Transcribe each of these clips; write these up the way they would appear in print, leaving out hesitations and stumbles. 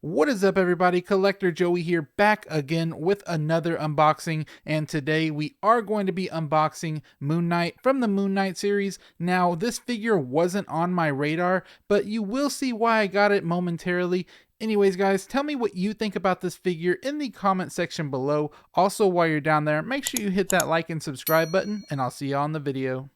What is up, everybody? Collector Joey here, back again with another unboxing, and today we are going to be unboxing Moon Knight from the Moon Knight series. Now, this figure wasn't on my radar, but you will see why I got it momentarily. Anyways, guys, tell me what you think about this figure in the comment section below. Also, while you're down there, make sure you hit that like and subscribe button, and I'll see y'all in the video.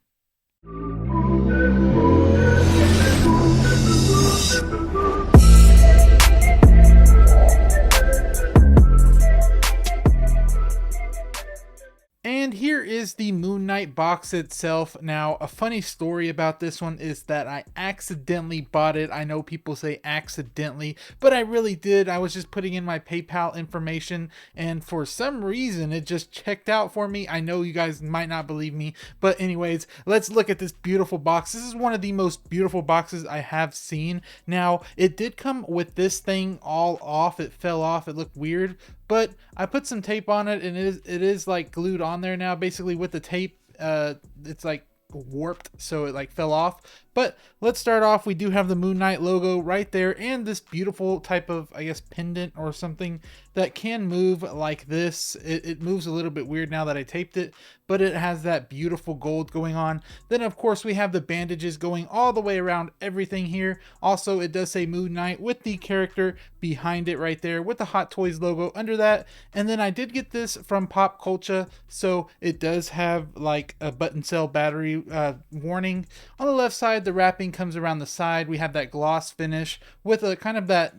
And here is the Moon Knight box itself. Now, a funny story about this one is that I accidentally bought it. I know people say accidentally, but I really did. I was just putting in my PayPal information, and for some reason, it just checked out for me. I know you guys might not believe me, but anyways, let's look at this beautiful box. This is one of the most beautiful boxes I have seen. Now, it did come with this thing all off. It fell off. It looked weird, but I put some tape on it, and it is like glued on there now. Basically with the tape, it's like warped, so it like fell off. But let's start off. We do have the Moon Knight logo right there, and this beautiful type of, I guess, pendant or something that can move like this. It moves a little bit weird now that I taped it, but it has that beautiful gold going on. Then of course we have the bandages going all the way around everything here. Also, it does say Moon Knight with the character behind it right there with the Hot Toys logo under that. And then I did get this from Pop Culture, so it does have like a button cell battery warning. On the left side, the wrapping comes around the side. We have that gloss finish with a kind of that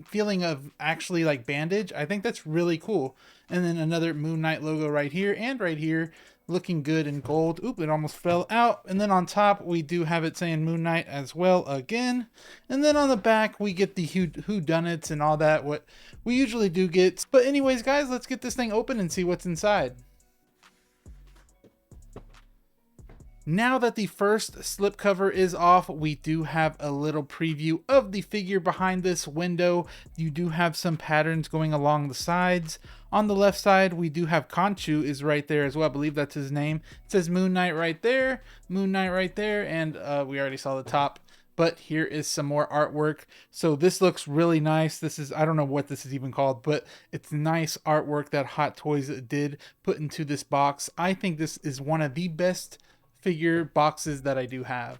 feeling of actually like bandage. I think that's really cool. And then another Moon Knight logo right here and right here, looking good in gold. Oop, it almost fell out. And then on top, we do have it saying Moon Knight as well again. And then on the back, we get the whodunits and all that, what we usually do get. But anyways, guys, let's get this thing open and see what's inside. Now that the first slipcover is off, we do have a little preview of the figure behind this window. You do have some patterns going along the sides. On the left side, we do have Khonshu is right there as well. I believe that's his name. It says Moon Knight right there, Moon Knight right there, and we already saw the top. But here is some more artwork. So this looks really nice. This is, I don't know what this is even called, but it's nice artwork that Hot Toys did put into this box. I think this is one of the best figure boxes that I do have.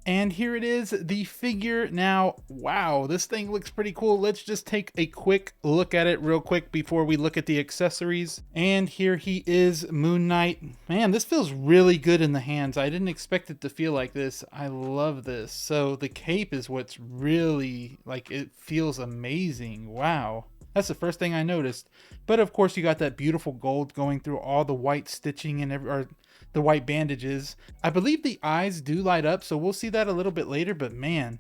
And here it is, the figure. Now, wow, this thing looks pretty cool. Let's just take a quick look at it real quick before we look at the accessories. And here he is, Moon Knight. Man, this feels really good in the hands. I didn't expect it to feel like this. I love this. So the cape is what's really, like, it feels amazing. Wow. That's the first thing I noticed. But of course, you got that beautiful gold going through all the white stitching and the white bandages. I believe the eyes do light up, so we'll see that a little bit later, but man,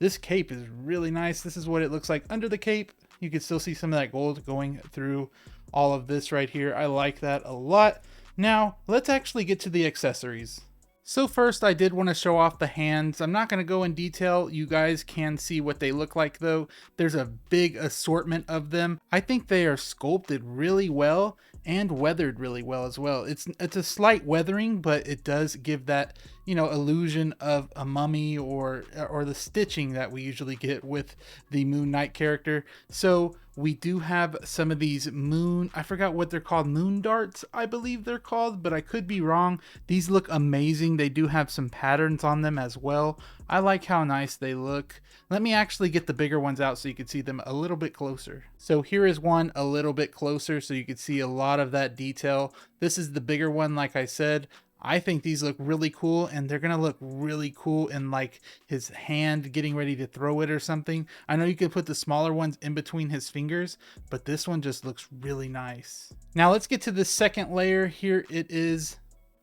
this cape is really nice. This is what it looks like under the cape. You can still see some of that gold going through all of this right here. I like that a lot. Now, let's actually get to the accessories. So first, I did want to show off the hands. I'm not going to go in detail. You guys can see what they look like though. There's a big assortment of them. I think they are sculpted really well and weathered really well as well. It's a slight weathering, but it does give that, you know, illusion of a mummy or the stitching that we usually get with the Moon Knight character. So we do have some of these I forgot what they're called, moon darts, I believe they're called, but I could be wrong. These look amazing. They do have some patterns on them as well. I like how nice they look. Let me actually get the bigger ones out so you can see them a little bit closer. So here is one a little bit closer so you can see a lot of that detail. This is the bigger one, like I said. I think these look really cool, and they're gonna look really cool in like his hand getting ready to throw it or something. I know you could put the smaller ones in between his fingers, but this one just looks really nice. Now let's get to the second layer. Here it is.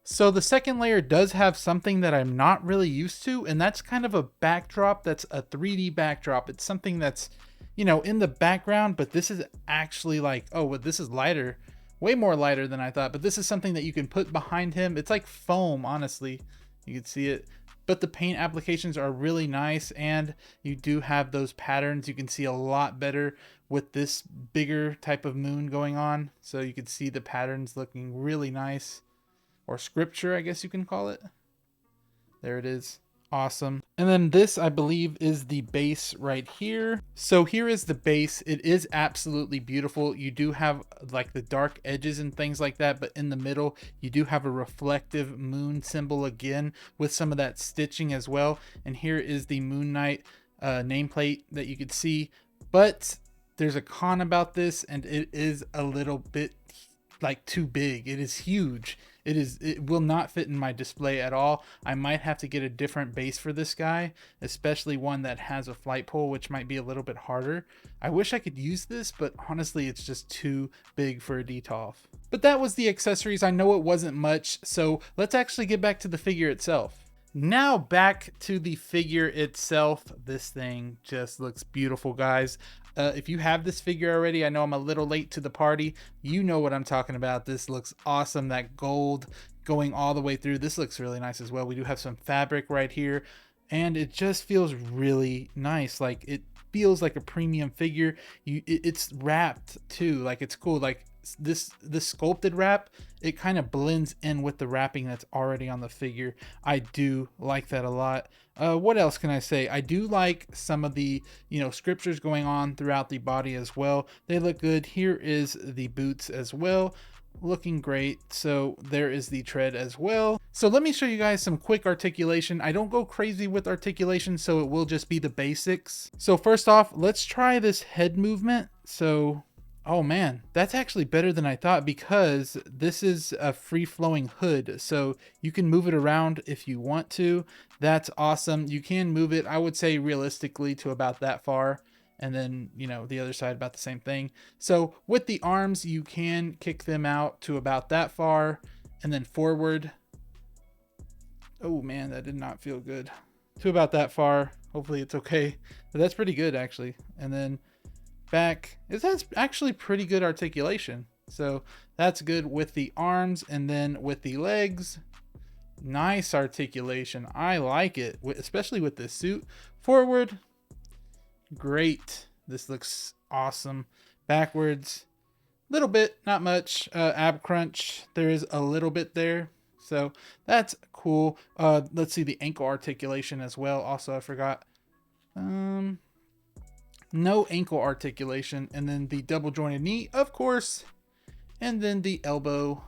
So the second layer does have something that I'm not really used to, and that's kind of a backdrop that's a 3D backdrop. It's something that's, you know, in the background, but this is actually like, oh, well, this is lighter. Way more lighter than I thought, but this is something that you can put behind him. It's like foam, honestly. You can see it. but the paint applications are really nice, and you do have those patterns. You can see a lot better with this bigger type of moon going on. So you can see the patterns looking really nice, or scripture, I guess you can call it. There it is. Awesome. And then this, I believe, is the base right here. So here is the base. It is absolutely beautiful. You do have like the dark edges and things like that, but in the middle you do have a reflective moon symbol again with some of that stitching as well. And here is the Moon Knight nameplate that you could see, but there's a con about this, and it is a little bit like too big. It is huge. It will not fit in my display at all. I might have to get a different base for this guy, especially one that has a flight pole, which might be a little bit harder. I wish I could use this, but honestly, it's just too big for a DTOF. But that was the accessories. I know it wasn't much, so let's actually get back to the figure itself. Now back to the figure itself. This thing just looks beautiful, guys. If you have this figure already, I know I'm a little late to the party. You know what I'm talking about. This looks awesome. That gold going all the way through. This looks really nice as well. We do have some fabric right here, and it just feels really nice. Like, it feels like a premium figure. It's wrapped too. Like, it's cool. Like, this sculpted wrap, it kind of blends in with the wrapping that's already on the figure. I do like that a lot. What else can I say? I do like some of the, scriptures going on throughout the body as well. They look good. Here is the boots as well, looking great. So there is the tread as well. So let me show you guys some quick articulation. I don't go crazy with articulation, so it will just be the basics. So first off, let's try this head movement. So oh man, that's actually better than I thought, because this is a free-flowing hood, so you can move it around if you want to. That's awesome. You can move it, I would say, realistically to about that far, and then, the other side about the same thing. So with the arms, you can kick them out to about that far, and then forward. Oh man, that did not feel good. To about that far. Hopefully it's okay. But that's pretty good, actually. And then back. That's actually pretty good articulation. So that's good with the arms, and then with the legs, nice articulation. I like it, especially with this suit. Forward, great. This looks awesome. Backwards, little bit, not much. Ab crunch, there is a little bit there. So that's cool. Let's see the ankle articulation as well. Also, I forgot. No ankle articulation, and then the double jointed knee, of course, and then the elbow.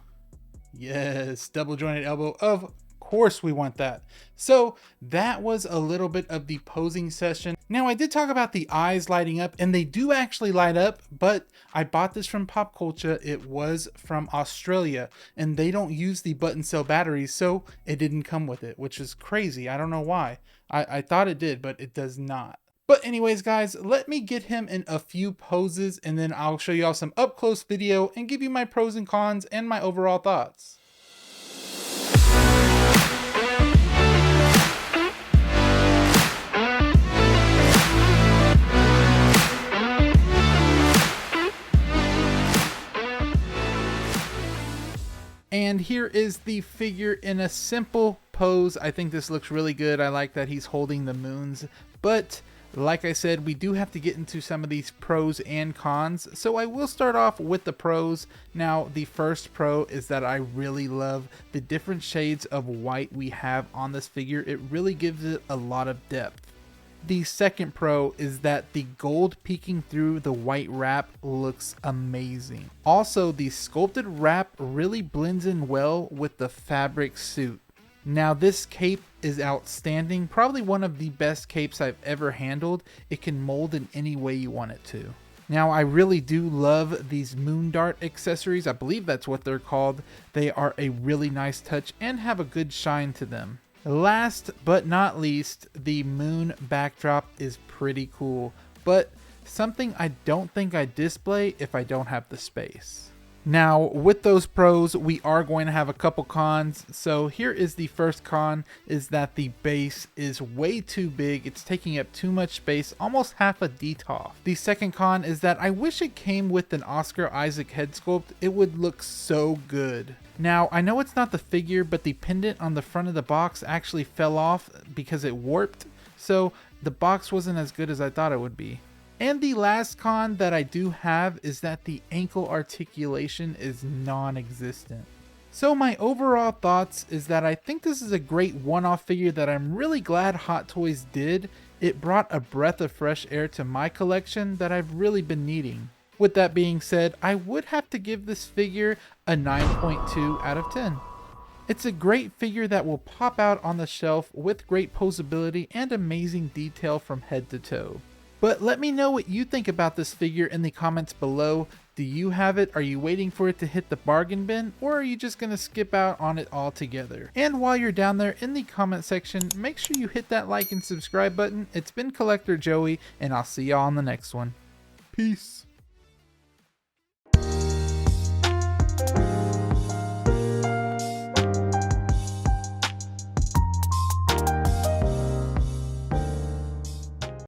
Yes, double jointed elbow, of course we want that. So that was a little bit of the posing session. Now, I did talk about the eyes lighting up, and they do actually light up, but I bought this from Pop Culture. It was from Australia, and they don't use the button cell batteries, so it didn't come with it, which is crazy. I don't know why. I thought it did, but it does not. But anyways, guys, let me get him in a few poses, and then I'll show you all some up close video and give you my pros and cons and my overall thoughts. And here is the figure in a simple pose. I think this looks really good. I like that he's holding the moons, but like I said, we do have to get into some of these pros and cons. So I will start off with the pros. Now, the first pro is that I really love the different shades of white we have on this figure. It really gives it a lot of depth. The second pro is that the gold peeking through the white wrap looks amazing. Also, the sculpted wrap really blends in well with the fabric suit. Now, this cape is outstanding, probably one of the best capes I've ever handled. It can mold in any way you want it to. Now, I really do love these moon dart accessories. I believe that's what they're called. They are a really nice touch and have a good shine to them. Last but not least, the moon backdrop is pretty cool, but something I don't think I'd display if I don't have the space. Now, with those pros, we are going to have a couple cons. So here is the first con, is that the base is way too big. It's taking up too much space, almost half a DTOF. The second con is that I wish it came with an Oscar Isaac head sculpt. It would look so good. Now, I know it's not the figure, but the pendant on the front of the box actually fell off because it warped. So the box wasn't as good as I thought it would be. And the last con that I do have is that the ankle articulation is non-existent. So my overall thoughts is that I think this is a great one-off figure that I'm really glad Hot Toys did. It brought a breath of fresh air to my collection that I've really been needing. With that being said, I would have to give this figure a 9.2 out of 10. It's a great figure that will pop out on the shelf with great posability and amazing detail from head to toe. But let me know what you think about this figure in the comments below. Do you have it? Are you waiting for it to hit the bargain bin? Or are you just going to skip out on it altogether? And while you're down there in the comment section, make sure you hit that like and subscribe button. It's been Collector Joey, and I'll see y'all on the next one. Peace.